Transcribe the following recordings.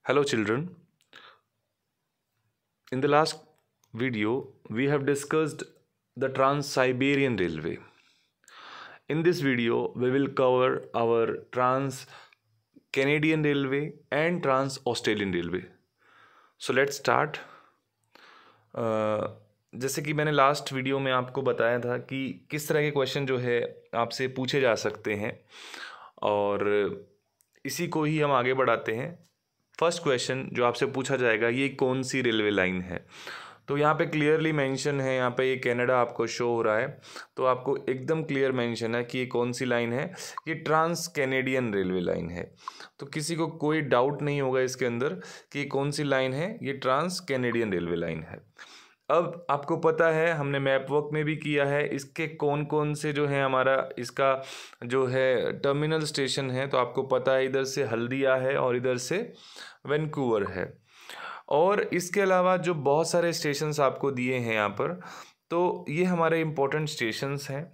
Hello children. In the last video, we have discussed the Trans-Siberian Railway. In this video, we will cover our Trans-Canadian Railway and Trans-Australian Railway. So let's start. जैसे कि मैंने last video में आपको बताया था कि किस तरह के क्वेश्चन जो है आपसे पूछे जा सकते हैं और इसी को ही हम आगे बढ़ाते हैं। फर्स्ट क्वेश्चन जो आपसे पूछा जाएगा, ये कौन सी रेलवे लाइन है। तो यहाँ पे क्लियरली मेंशन है, यहाँ पे ये कनाडा आपको शो हो रहा है, तो आपको एकदम क्लियर मेंशन है कि ये कौन सी लाइन है। ये ट्रांस कैनेडियन रेलवे लाइन है। तो किसी को कोई डाउट नहीं होगा इसके अंदर कि ये कौन सी लाइन है, ये ट्रांस कैनेडियन रेलवे लाइन है। अब आपको पता है, हमने मैप वर्क में भी किया है, इसके कौन कौन से जो है हमारा इसका जो है टर्मिनल स्टेशन है। तो आपको पता है इधर से हल्दिया है और इधर से वैंकूवर है। और इसके अलावा जो बहुत सारे स्टेशंस आपको दिए हैं यहाँ पर, तो ये हमारे इम्पोर्टेंट स्टेशंस हैं।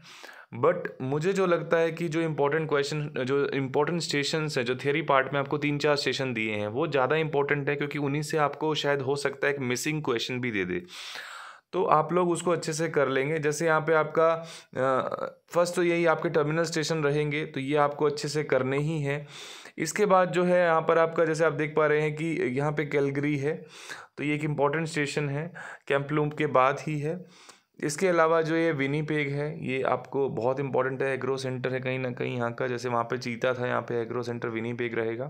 बट मुझे जो लगता है कि जो इम्पोर्टेंट स्टेशंस हैं, जो थियरी पार्ट में आपको 3-4 स्टेशन दिए हैं, वो ज़्यादा इंपॉर्टेंट है, क्योंकि उन्हीं से आपको शायद हो सकता है एक मिसिंग क्वेश्चन भी दे दे। तो आप लोग उसको अच्छे से कर लेंगे। जैसे यहाँ पे आपका फर्स्ट तो यही आपके टर्मिनल स्टेशन रहेंगे, तो ये आपको अच्छे से करने ही हैं। इसके बाद जो है यहाँ पर आपका, जैसे आप देख पा रहे हैं कि यहाँ पे कैलगरी है, तो ये एक इम्पॉर्टेंट स्टेशन है, कैम्पलूम के बाद ही है। इसके अलावा जो ये विनीपेग है, ये आपको बहुत इंपॉर्टेंट है, एग्रो सेंटर है कहीं ना कहीं यहाँ का। जैसे वहाँ पे चीता था, यहाँ पे एग्रो सेंटर विनीपेग रहेगा।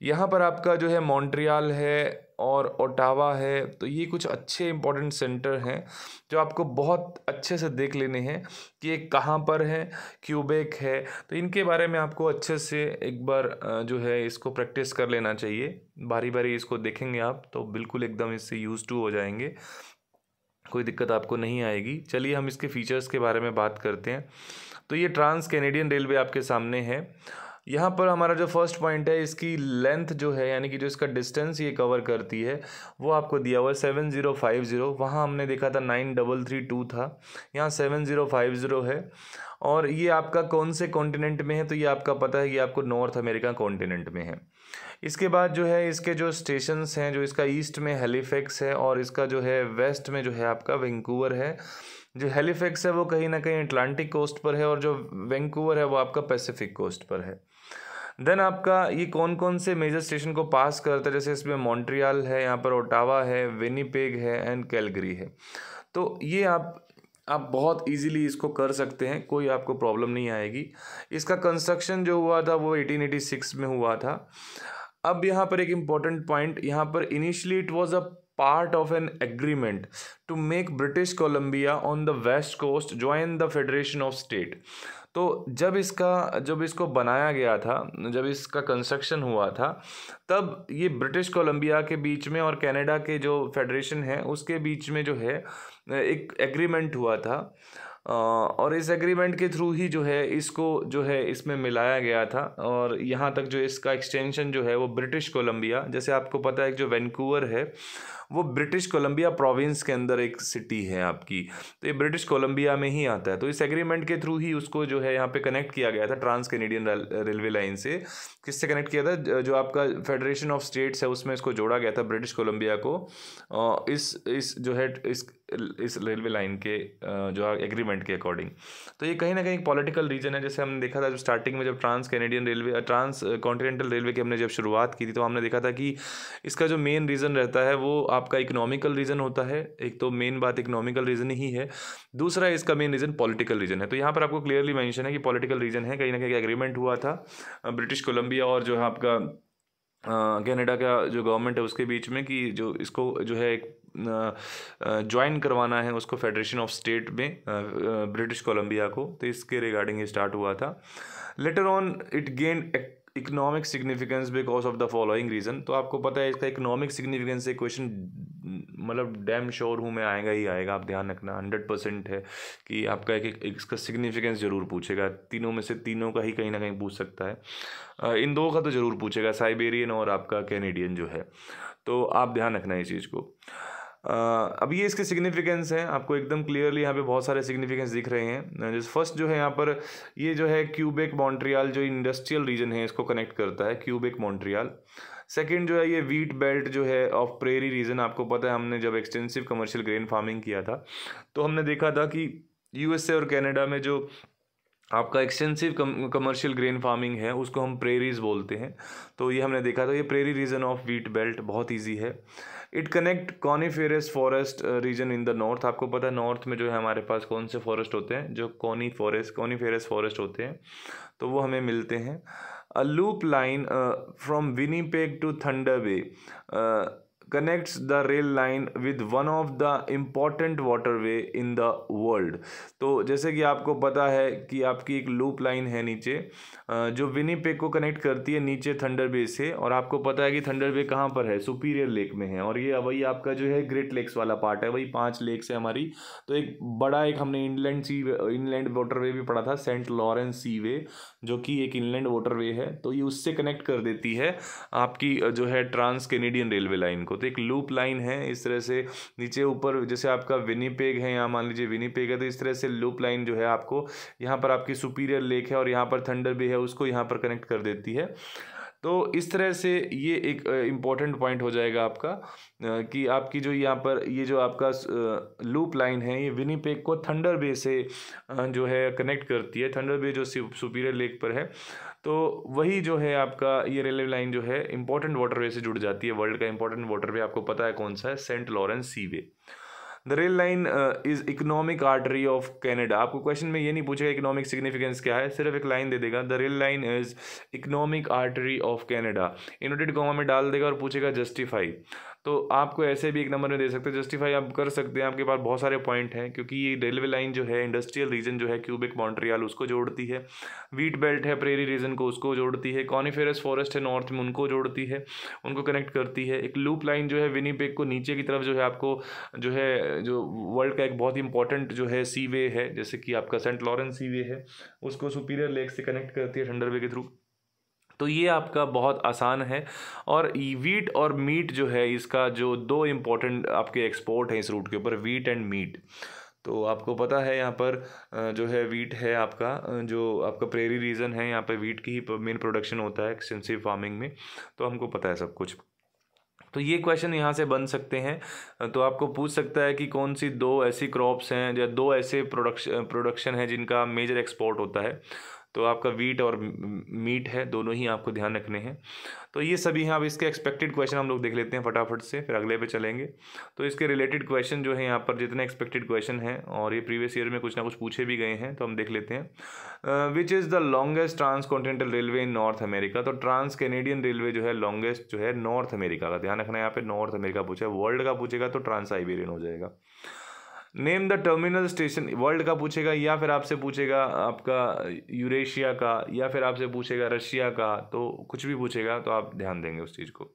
यहाँ पर आपका जो है मॉन्ट्रियल है और ओटावा है। तो ये कुछ अच्छे इंपॉर्टेंट सेंटर हैं जो आपको बहुत अच्छे से देख लेने हैं कि ये कहाँ पर है। क्यूबेक है, तो इनके बारे में आपको अच्छे से एक बार जो है इसको प्रैक्टिस कर लेना चाहिए। बारी बारी इसको देखेंगे आप तो बिल्कुल एकदम इससे यूज टू हो जाएंगे, कोई दिक्कत आपको नहीं आएगी। चलिए हम इसके फीचर्स के बारे में बात करते हैं। तो ये ट्रांस कैनेडियन रेलवे आपके सामने है। यहाँ पर हमारा जो फर्स्ट पॉइंट है, इसकी लेंथ जो है, यानी कि जो इसका डिस्टेंस ये कवर करती है, वो आपको दिया हुआ है 7050। वहाँ हमने देखा था 9332 था, यहाँ 7050 है। और ये आपका कौन से कॉन्टिनेंट में है, तो ये आपका पता है, ये आपको नॉर्थ अमेरिका कॉन्टिनेंट में है। इसके बाद जो है इसके जो स्टेशंस हैं, जो इसका ईस्ट में हैलिफैक्स है और इसका जो है वेस्ट में जो है आपका वैंकूवर है। जो हैलिफैक्स है वो कहीं ना कहीं अटलांटिक कोस्ट पर है और जो वैंकूवर है वो आपका पैसिफिक कोस्ट पर है। देन आपका ये कौन कौन से मेजर स्टेशन को पास करता है, जैसे इसमें मॉन्ट्रियल है, यहाँ पर ओटावा है, विनीपेग है एंड कैलगरी है। तो ये आप बहुत इजीली इसको कर सकते हैं, कोई आपको प्रॉब्लम नहीं आएगी। इसका कंस्ट्रक्शन जो हुआ था वो 1886 में हुआ था। अब यहाँ पर एक इम्पॉर्टेंट पॉइंट, यहाँ पर initially it was a part of an agreement to make British Columbia on the west coast join the federation of state. तो जब इसको बनाया गया था, जब इसका कंस्ट्रक्शन हुआ था, तब ये ब्रिटिश कोलंबिया के बीच में और कनाडा के जो फेडरेशन है उसके बीच में जो है एक एग्रीमेंट हुआ था। और इस एग्रीमेंट के थ्रू ही जो है इसको जो है इसमें मिलाया गया था। और यहाँ तक जो इसका एक्सटेंशन जो है वो ब्रिटिश कोलंबिया, जैसे आपको पता है कि जो वैंकूवर है वो ब्रिटिश कोलंबिया प्रोविंस के अंदर एक सिटी है आपकी, तो ये ब्रिटिश कोलंबिया में ही आता है। तो इस एग्रीमेंट के थ्रू ही उसको जो है यहाँ पे कनेक्ट किया गया था ट्रांस कैनेडियन रेलवे लाइन से। किससे कनेक्ट किया था, जो आपका फेडरेशन ऑफ स्टेट्स है उसमें इसको जोड़ा गया था ब्रिटिश कोलंबिया को, इस जो है इस रेलवे लाइन के जो एग्रीमेंट के अकॉर्डिंग। तो ये कहीं ना कहीं पॉलिटिकल रीजन है। जैसे हमने देखा था जो स्टार्टिंग में जब trans Canadian railway, trans continental railway की हमने जब शुरुआत की थी, तो हमने देखा था कि इसका जो मेन रीज़न रहता है वो आपका इकोनॉमिकल रीज़न होता है। एक तो मेन बात इकोनॉमिकल रीज़न ही है, दूसरा इसका मेन रीज़न पॉलिटिकल रीज़न है। तो यहाँ पर आपको क्लियरली मेंशन है कि पॉलिटिकल रीज़न है, कहीं ना कहीं एग्रीमेंट हुआ था ब्रिटिश कोलंबिया और जो है आपका कनाडा का जो गवर्नमेंट है उसके बीच में, कि जो इसको जो है एक ज्वाइन करवाना है उसको फेडरेशन ऑफ स्टेट में, ब्रिटिश कोलंबिया को। तो इसके रिगार्डिंग ये स्टार्ट हुआ था। Later on it gain economic significance because of the following reason. तो आपको पता है इसका इकोनॉमिक सिग्निफिकेंस से क्वेश्चन मतलब डैम श्योर हूँ मैं आएगा ही आएगा, आप ध्यान रखना 100% है कि आपका एक इसका सिग्निफिकेंस ज़रूर पूछेगा। तीनों में से तीनों का ही कहीं ना कहीं पूछ सकता है, इन दो का तो ज़रूर पूछेगा, साइबेरियन और आपका कैनेडियन जो है। तो आप ध्यान रखना इस चीज़ को। अब ये इसके सिग्निफिकेंस हैं, आपको एकदम क्लियरली यहाँ पे बहुत सारे सिग्निफिकेंस दिख रहे हैं। जैसे फर्स्ट जो है यहाँ पर ये जो है क्यूबेक मॉन्ट्रियल जो इंडस्ट्रियल रीजन है इसको कनेक्ट करता है, क्यूबेक मॉन्ट्रियल। सेकंड जो है ये व्हीट बेल्ट जो है ऑफ प्रेरी रीजन, आपको पता है हमने जब एक्सटेंसिव कमर्शियल ग्रेन फार्मिंग किया था तो हमने देखा था कि यूएसए और कनाडा में जो आपका एक्सटेंसिव कमर्शियल ग्रेन फार्मिंग है उसको हम प्रेरीज बोलते हैं। तो ये हमने देखा था, ये prairie region of wheat belt बहुत इजी है। It connect coniferous forest region in the north, आपको पता है नॉर्थ में जो है हमारे पास कौन से फॉरेस्ट होते हैं, जो कॉनिफेरस फॉरेस्ट होते हैं, तो वो हमें मिलते हैं। A loop line from Winnipeg to Thunder Bay connects the rail line with one of the important waterway in the world। तो जैसे कि आपको पता है कि आपकी एक लूप लाइन है नीचे जो विनीपेग को कनेक्ट करती है नीचे थंडर बे से, और आपको पता है कि थंडर बे कहाँ पर है, सुपीरियर लेक में है, और ये वही आपका जो है ग्रेट लेक्स वाला पार्ट है, वही 5 लेक्स है हमारी। तो एक बड़ा एक हमने इनलैंड वाटरवे भी पढ़ा था, सेंट लॉरेंस सी वे, जो कि एक इनलैंड वाटरवे है, तो ये उससे कनेक्ट कर देती है आपकी जो है ट्रांस कैनेडियन रेलवे लाइन को। तो एक लूप लाइन है इस तरह से नीचे ऊपर, जैसे आपका विनीपेग है, यहाँ मान लीजिए विनीपेग है, तो इस तरह से लूप लाइन जो है आपको यहाँ पर आपकी सुपीरियर लेक है और यहाँ पर थंडर बे है, उसको यहाँ पर कनेक्ट कर देती है। तो इस तरह से ये एक इम्पॉर्टेंट पॉइंट हो जाएगा आपका कि आपकी जो यहाँ पर ये जो आपका लूप लाइन है ये विनीपेग को थंडर बे से जो है कनेक्ट करती है, थंडर बे जो सुपीरियर लेक पर है। तो वही जो है आपका ये रेलवे लाइन जो है इंपॉर्टेंट वाटरवे से जुड़ जाती है। वर्ल्ड का इंपॉर्टेंट वाटरवे आपको पता है कौन सा है, Saint Lawrence seaway. The rail line is economic artery of Canada. आपको क्वेश्चन में ये नहीं पूछेगा इकोनॉमिक सिग्निफिकेंस क्या है, सिर्फ एक लाइन दे देगा, the rail line is economic artery of Canada, inverted comma में डाल देगा और पूछेगा जस्टिफाई। तो आपको ऐसे भी एक नंबर में दे सकते हैं, जस्टिफाई आप कर सकते हैं, आपके पास बहुत सारे पॉइंट हैं, क्योंकि ये रेलवे लाइन जो है इंडस्ट्रियल रीजन जो है क्यूबेक मॉन्ट्रियल उसको जोड़ती है, व्हीट बेल्ट है प्रेरी रीजन को उसको जोड़ती है, कॉनिफेरस फॉरेस्ट है नॉर्थ में उनको जोड़ती है, उनको कनेक्ट करती है। एक लूप लाइन जो है विनीपेग को नीचे की तरफ जो है आपको जो है जो वर्ल्ड का एक बहुत इंपॉर्टेंट जो है सी वे है, जैसे कि आपका सेंट लॉरेंस सी वे है, उसको सुपीरियर लेक से कनेक्ट करती है थंडर वे के थ्रू। तो ये आपका बहुत आसान है। और वीट और मीट जो है इसका जो 2 इम्पॉर्टेंट आपके एक्सपोर्ट हैं इस रूट के ऊपर, वीट एंड मीट। तो आपको पता है यहाँ पर जो है वीट है आपका, जो आपका प्रेरी रीजन है यहाँ पे वीट की ही मेन प्रोडक्शन होता है एक्सटेंसिव फार्मिंग में, तो हमको पता है सब कुछ। तो ये क्वेश्चन यहाँ से बन सकते हैं। तो आपको पूछ सकता है कि कौन सी 2 ऐसी क्रॉप्स हैं या 2 ऐसे प्रोडक्शन है जिनका मेजर एक्सपोर्ट होता है। तो आपका वीट और मीट है, दोनों ही आपको ध्यान रखने हैं। तो ये सभी हैं। अब इसके एक्सपेक्टेड क्वेश्चन हम लोग देख लेते हैं फटाफट से, फिर अगले पे चलेंगे। तो इसके रिलेटेड क्वेश्चन जो है यहाँ पर जितने एक्सपेक्टेड क्वेश्चन हैं, और ये प्रीवियस ईयर में कुछ ना कुछ पूछे भी गए हैं, तो हम देख लेते हैं। Which is the longest trans continental railway in North America. तो ट्रांस कैनेडियन रेलवे जो है लॉन्गेस्ट जो है नॉर्थ अमेरिका का, ध्यान रखना है यहाँ पे नॉर्थ अमेरिका पूछा है, वर्ल्ड का पूछेगा तो ट्रांस साइबेरियन हो जाएगा। Name the terminal station, world का पूछेगा या फिर आपसे पूछेगा आपका यूरेशिया का या फिर आपसे पूछेगा रशिया का, तो कुछ भी पूछेगा तो आप ध्यान देंगे उस चीज़ को।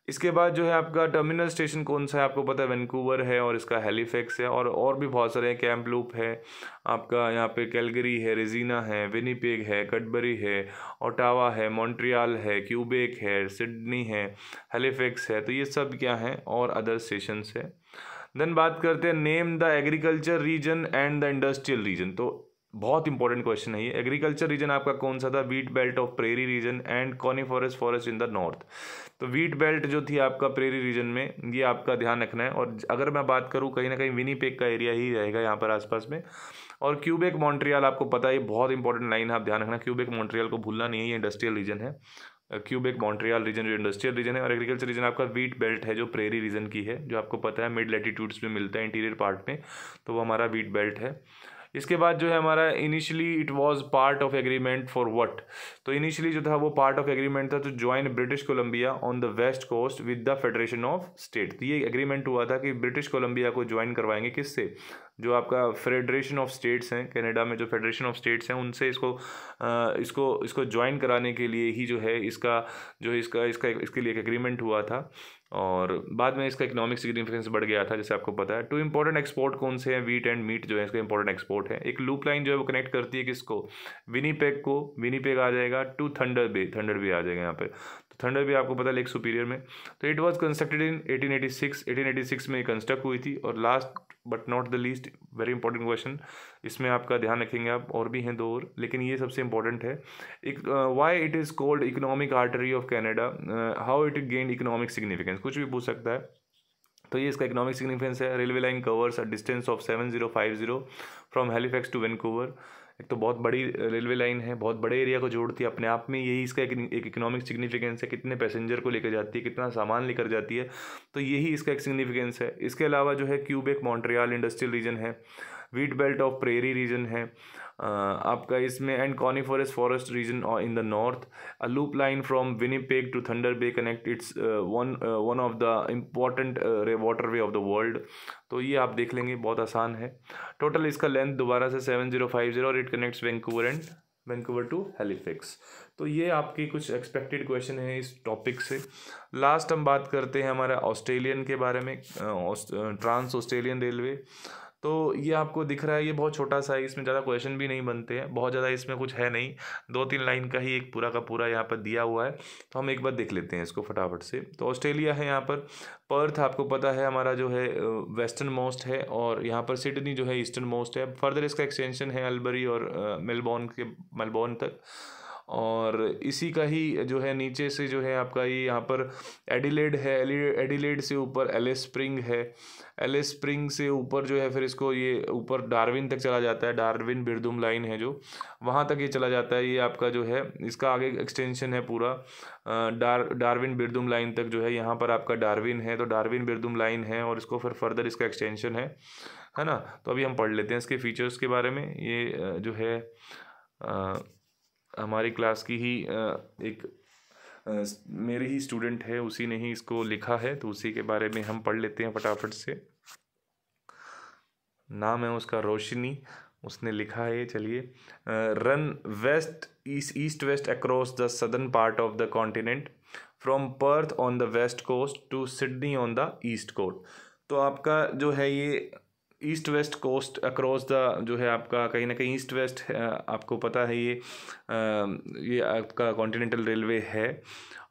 इसके बाद जो है आपका टर्मिनल स्टेशन कौन सा है, आपको पता है वैंकूवर है और इसका हैलिफैक्स है, और भी बहुत सारे हैं, कैम्पलूप है आपका, यहाँ पे कैलगरी है, रेजिना है, विनीपेग है, कटबरी है, ओटावा है, मॉन्ट्रियल है, क्यूबेक है, सिडनी है, हैलिफैक्स है। तो ये सब क्या हैं और अदर स्टेशंस है। देन बात करते हैं name the agriculture region and the industrial region. तो बहुत इंपॉर्टेंट क्वेश्चन है ये। एग्रीकल्चर रीजन आपका कौन सा था, wheat belt of prairie region and coniferous forest in the north. तो व्हीट बेल्ट जो थी आपका प्रेरी रीजन में, ये आपका ध्यान रखना है। और अगर मैं बात करूँ कहीं ना कहीं विनीपेग का एरिया ही रहेगा यहाँ पर आसपास में। और क्यूबेक मॉन्ट्रियल आपको पता है, ये बहुत इंपॉर्टेंट लाइन है, आप ध्यान रखना, क्यूबेक मॉन्ट्रियल को भूलना नहीं है, ये इंडस्ट्रियल रीजन है। क्यूबेक मॉन्ट्रियल रीजन जो इंडस्ट्रियल रीजन है, और एग्रीकल्चर रीजन आपका व्हीट बेल्ट है जो प्रेरी रीजन की है, जो आपको पता है मिड लैटिट्यूड्स में मिलता है इंटीरियर पार्ट में, तो वो हमारा व्हीट बेल्ट है। इसके बाद जो है हमारा initially it was part of agreement for what. तो इनिशियली जो था वो पार्ट ऑफ एग्रीमेंट था to join British Columbia on the west coast with the federation of state. तो ये एग्रीमेंट हुआ था कि ब्रिटिश कोलंबिया को ज्वाइन करवाएंगे किससे, जो आपका फेडरेशन ऑफ स्टेट्स हैं, कनाडा में जो फेडरेशन ऑफ स्टेट्स हैं, उनसे इसको ज्वाइन कराने के लिए ही जो है इसके लिए एक एग्रीमेंट हुआ था, और बाद में इसका इकोनॉमिक सिग्निफिकेंस बढ़ गया था, जैसे आपको पता है। 2 इंपॉर्टेंट एक्सपोर्ट कौन से हैं? वीट एंड मीट जो है इसका इंपॉर्टेंट एक्सपोर्ट है। एक लूप लाइन जो है वो कनेक्ट करती है किसको? विनीपेग आ जाएगा टू थंडर बे आ जाएगा यहाँ पे। तो थंडर बे आपको पता है लेक सुपीरियर में। तो इट वाज कंस्ट्रक्टेड इन 1886 में कंस्ट्रक्ट हुई थी। और last but not the least, very important question, इसमें आपका ध्यान रखेंगे आप, और भी हैं 2 और, लेकिन ये सबसे इंपॉर्टेंट है। Why it is called economic artery of Canada, how it gain economic significance, कुछ भी पूछ सकता है। तो ये इसका इकोनॉमिक सिग्निफिकेंस है। Railway line covers a distance of 7050 from Halifax to Vancouver. एक तो बहुत बड़ी रेलवे लाइन है, बहुत बड़े एरिया को जोड़ती है अपने आप में, यही इसका एक इकोनॉमिक सिग्निफिकेंस है। कितने पैसेंजर को लेकर जाती है, कितना सामान लेकर जाती है, तो यही इसका एक सिग्निफिकेंस है। इसके अलावा जो है क्यूबेक मॉन्ट्रियल इंडस्ट्रियल रीजन है, wheat belt of prairie region है आपका इसमें, and coniferous forest region in the north. A loop line from Winnipeg to Thunder Bay connect its one of the important waterway of the world. तो ये आप देख लेंगे, बहुत आसान है। टोटल इसका लेंथ दोबारा से 7050, और it connects Vancouver to Halifax. तो ये आपके कुछ एक्सपेक्टेड क्वेश्चन है इस टॉपिक से। लास्ट हम बात करते हैं हमारा ऑस्ट्रेलियन के बारे में, ट्रांस ऑस्ट्रेलियन रेलवे। तो ये आपको दिख रहा है, ये बहुत छोटा सा है, इसमें ज़्यादा क्वेश्चन भी नहीं बनते हैं, बहुत ज़्यादा इसमें कुछ है नहीं, 2-3 लाइन का ही एक पूरा का पूरा यहाँ पर दिया हुआ है। तो हम एक बार देख लेते हैं इसको फटाफट से। तो ऑस्ट्रेलिया है यहाँ पर, पर्थ आपको पता है हमारा जो है वेस्टर्न मोस्ट है, और यहाँ पर सिडनी जो है ईस्टर्न मोस्ट है। फर्दर इसका एक्सटेंशन है अल्बरी और मेलबोर्न तक, और इसी का ही जो है नीचे से जो है आपका ये यहाँ पर एडिलेड है, एडिलेड से ऊपर एलिस स्प्रिंग है, एलिस स्प्रिंग से ऊपर जो है फिर इसको ये ऊपर डार्विन तक चला जाता है, डार्विन बिरदुम लाइन है जो, वहाँ तक ये चला जाता है। ये आपका जो है इसका आगे एक्सटेंशन है पूरा डार्विन बिरदुम लाइन तक जो है, यहाँ पर आपका डार्विन है तो डार्विन बिरदुम लाइन है, और इसको फिर फर्दर इसका एक्सटेंशन है ना। तो अभी हम पढ़ लेते हैं इसके फीचर्स के बारे में। ये जो है हमारी क्लास की ही एक मेरे ही स्टूडेंट है, उसी ने ही इसको लिखा है, तो उसी के बारे में हम पढ़ लेते हैं फटाफट से। नाम है उसका रोशनी, उसने लिखा है, चलिए। Run east west across the southern part of the continent from Perth on the west coast to Sydney on the east coast. तो आपका जो है ये east west coast across the जो है आपका कहीं ना कहीं ईस्ट वेस्ट आपको पता है, ये आपका कॉन्टिनेंटल रेलवे है।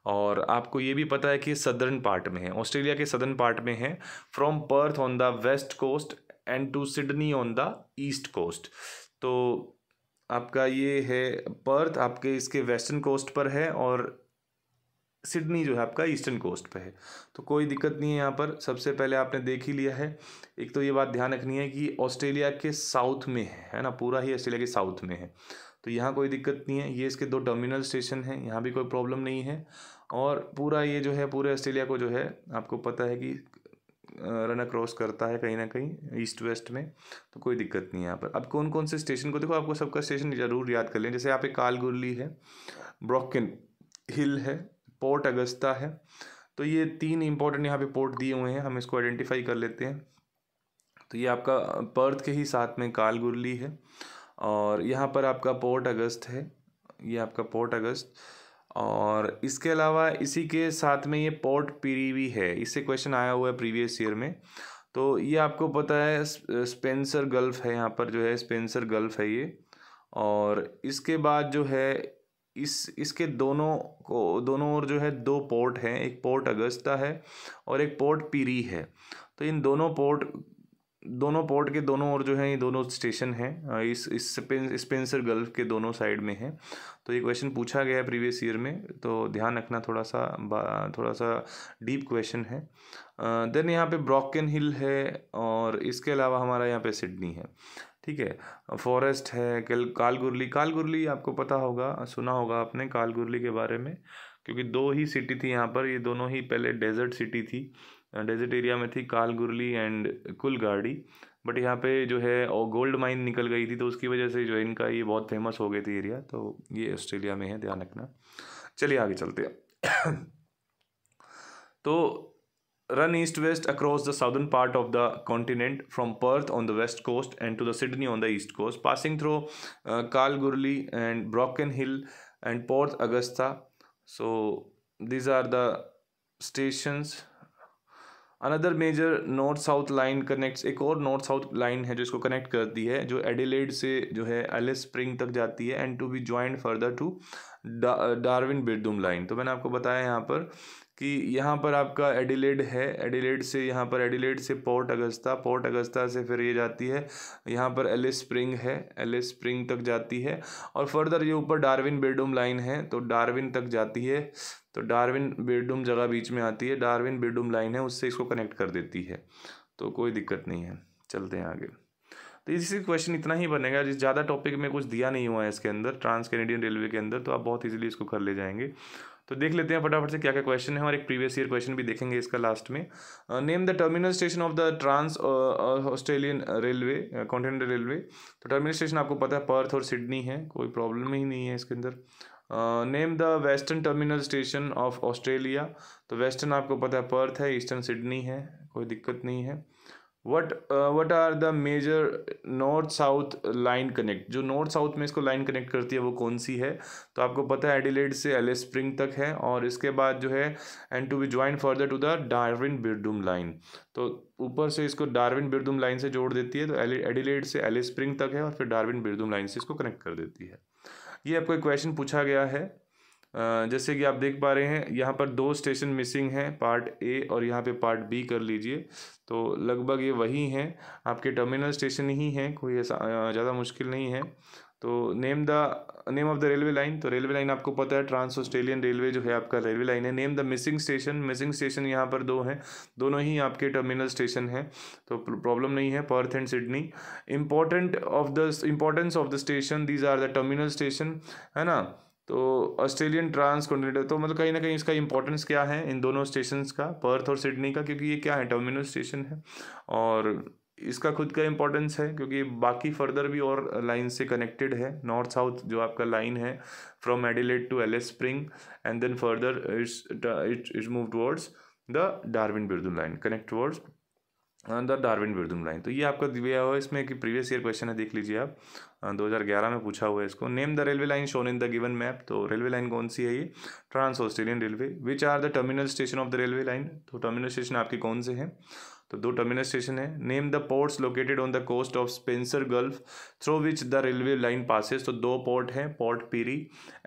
और आपको ये भी पता है कि सदर्न पार्ट में है, ऑस्ट्रेलिया के सदर्न पार्ट में है, from Perth on the west coast and to Sydney on the east coast. तो आपका ये है पर्थ आपके इसके वेस्टर्न कोस्ट पर है, और सिडनी जो है आपका ईस्टर्न कोस्ट पे है। तो कोई दिक्कत नहीं है यहाँ पर। सबसे पहले आपने देख ही लिया है, एक तो ये बात ध्यान रखनी है कि ऑस्ट्रेलिया के साउथ में है ना, पूरा ही ऑस्ट्रेलिया के साउथ में है, तो यहाँ कोई दिक्कत नहीं है। ये इसके 2 टर्मिनल स्टेशन हैं, यहाँ भी कोई प्रॉब्लम नहीं है। और पूरा ये जो है पूरे ऑस्ट्रेलिया को जो है आपको पता है कि रन अक्रॉस करता है कहीं ना कहीं ईस्ट वेस्ट में, तो कोई दिक्कत नहीं है यहाँ पर। अब कौन कौन से स्टेशन को देखो, आपको सबका स्टेशन ज़रूर याद कर लें। जैसे यहाँ पे कालगुरली है, ब्रोकन हिल है, पोर्ट अगस्ता है। तो ये 3 इंपॉर्टेंट यहाँ पे पोर्ट दिए हुए हैं, हम इसको आइडेंटिफाई कर लेते हैं। तो ये आपका पर्थ के ही साथ में कालगुरली है, और यहाँ पर आपका पोर्ट अगस्त है, ये आपका पोर्ट अगस्त। और इसके अलावा इसी के साथ में ये पोर्ट पिरी भी है, इससे क्वेश्चन आया हुआ है प्रीवियस ईयर में। तो ये आपको पता है स्पेंसर गल्फ है, यहाँ पर जो है स्पेंसर गल्फ है ये। और इसके बाद जो है इसके दोनों ओर जो है 2 पोर्ट हैं, एक पोर्ट अगस्ता है और एक पोर्ट पिरी है। तो इन दोनों पोर्ट के दोनों ओर जो है ये दोनों स्टेशन हैं, इस स्पेंसर गल्फ के दोनों साइड में है। तो ये क्वेश्चन पूछा गया है प्रीवियस ईयर में, तो ध्यान रखना, थोड़ा सा डीप क्वेश्चन है। देन यहाँ पे ब्रोकन हिल है, और इसके अलावा हमारा यहाँ पे सिडनी है, ठीक है। फॉरेस्ट है, कालगुरली आपको पता होगा, सुना होगा आपने कालगुरली के बारे में, क्योंकि 2 ही सिटी थी यहाँ पर, ये दोनों ही पहले डेजर्ट सिटी थी, डेजर्ट एरिया में थी, कालगुरली एंड कुलगाड़ी। बट यहाँ पे जो है गोल्ड माइन निकल गई थी, तो उसकी वजह से जो इनका ये बहुत फेमस हो गई थी एरिया। तो ये ऑस्ट्रेलिया में है, ध्यान रखना। चलिए आगे चलते हैं। तो run east-west across the southern part of the continent from Perth on the west coast and to the Sydney on the east coast, passing through Kalgoorlie and Broken Hill and Port Augusta. So these are the stations. Another major north south line connects, एक और north south line है जो इसको connect करती है, जो Adelaide से जो है एलिस स्प्रिंग तक जाती है, and to be joined further to Darwin Birdum line. तो मैंने आपको बताया यहाँ पर कि यहाँ पर आपका एडिलेड है, एडिलेड से यहाँ पर एडिलेड से पोर्ट अगस्ता, पोर्ट अगस्ता से फिर ये जाती है यहाँ पर एलिस स्प्रिंग है, एलिस स्प्रिंग तक जाती है, और फर्दर ये ऊपर डार्विन बिरदुम लाइन है तो डार्विन तक जाती है। तो डार्विन बिरदुम जगह बीच में आती है, डार्विन बिरदुम लाइन है, उससे इसको कनेक्ट कर देती है, तो कोई दिक्कत नहीं है। चलते हैं आगे। तो इसी क्वेश्चन इतना ही बनेगा, जिस ज़्यादा टॉपिक में कुछ दिया नहीं हुआ है इसके अंदर, ट्रांस कैनेडियन रेलवे के अंदर, तो आप बहुत इजीली इसको कर ले जाएंगे। तो देख लेते हैं फटाफट से क्या क्या क्वेश्चन है, और एक प्रीवियस ईयर क्वेश्चन भी देखेंगे इसका लास्ट में। Name the terminal station of the trans Australian railway continental railway. तो टर्मिनल स्टेशन आपको पता है पर्थ और सिडनी है, कोई प्रॉब्लम ही नहीं है इसके अंदर। Name the western terminal station of Australia. तो वेस्टर्न आपको पता है पर्थ है, ईस्टर्न सिडनी है, कोई दिक्कत नहीं है। What are the major north south line connect, जो नॉर्थ साउथ में इसको लाइन कनेक्ट करती है वो कौन सी है? तो आपको पता है एडिलेड से एलिस स्प्रिंग तक है, और इसके बाद जो है and to be join further to the Darwin Birdum line. तो ऊपर से इसको डार्विन बिरदुम लाइन से जोड़ देती है, तो एडिलेड से एलिस स्प्रिंग तक है, और फिर डार्विन बिरदुम लाइन से इसको कनेक्ट कर देती है। ये आपको एक क्वेश्चन पूछा गया है। जैसे कि आप देख पा रहे हैं यहाँ पर दो स्टेशन मिसिंग हैं, पार्ट ए और यहाँ पे पार्ट बी कर लीजिए, तो लगभग ये वही हैं, आपके टर्मिनल स्टेशन ही हैं, कोई ऐसा ज़्यादा मुश्किल नहीं है। तो name of the railway line. तो रेलवे लाइन आपको पता है ट्रांस ऑस्ट्रेलियन रेलवे जो है आपका रेलवे लाइन है। Name the missing station. Missing station यहाँ पर दो हैं, दोनों ही आपके टर्मिनल स्टेशन हैं, तो प्रॉब्लम नहीं है, Perth and Sydney. Importance of the station, these are the terminal station, है ना। तो ऑस्ट्रेलियन ट्रांस कॉन्टिनेंटल, तो मतलब कहीं ना कहीं इसका इंपॉर्टेंस क्या है इन दोनों स्टेशंस का, पर्थ और सिडनी का, क्योंकि ये क्या है, टर्मिनल स्टेशन है, और इसका खुद का इंपॉर्टेंस है क्योंकि बाकी फर्दर भी और लाइन से कनेक्टेड है। नॉर्थ साउथ जो आपका लाइन है from Adelaide to Alice Spring, and then further its move towards the Darwin Birdum line, connect towards the Darwin Birdum line. तो ये आपका दिया हुआ है इसमें कि प्रीवियस ईयर क्वेश्चन है, देख लीजिए आप, 2011 में पूछा हुआ है इसको। Name the railway line shown in the given map. तो रेलवे लाइन कौन सी है? ये trans Australian railway. Which are the terminal station of the railway line. तो टर्मिनल स्टेशन आपकी कौन से हैं? तो दो टर्मिनल स्टेशन है। Name the ports located on the coast of Spencer Gulf through which the railway line passes. तो दो पोर्ट हैं, Port Pirie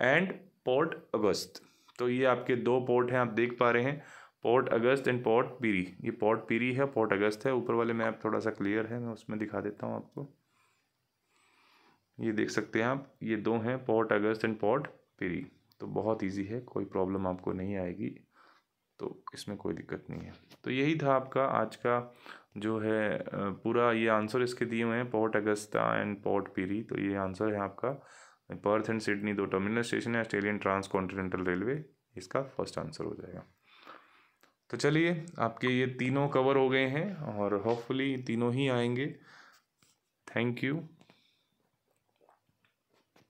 and Port Augusta. तो ये आपके दो पोर्ट हैं, आप देख पा रहे हैं, पोर्ट अगस्त एंड पोर्ट पीरी। ये पोर्ट पीरी है, पोर्ट अगस्त है। ऊपर वाले मैप थोड़ा सा क्लियर है, मैं उसमें दिखा देता हूँ आपको, ये देख सकते हैं आप, ये दो हैं, पोर्ट अगस्त एंड पोर्ट पीरी। तो बहुत इजी है, कोई प्रॉब्लम आपको नहीं आएगी, तो इसमें कोई दिक्कत नहीं है। तो यही था आपका आज का जो है पूरा, ये आंसर इसके दिए हुए हैं, पोर्ट अगस्ता एंड पोर्ट पीरी। तो ये आंसर है आपका। पर्थ एंड सिडनी दो टर्मिनल स्टेशन है, ऑस्ट्रेलियन ट्रांस कॉन्टिनेंटल रेलवे, इसका फर्स्ट आंसर हो जाएगा। तो चलिए, आपके ये तीनों कवर हो गए हैं और होपफुली तीनों ही आएंगे। Thank you.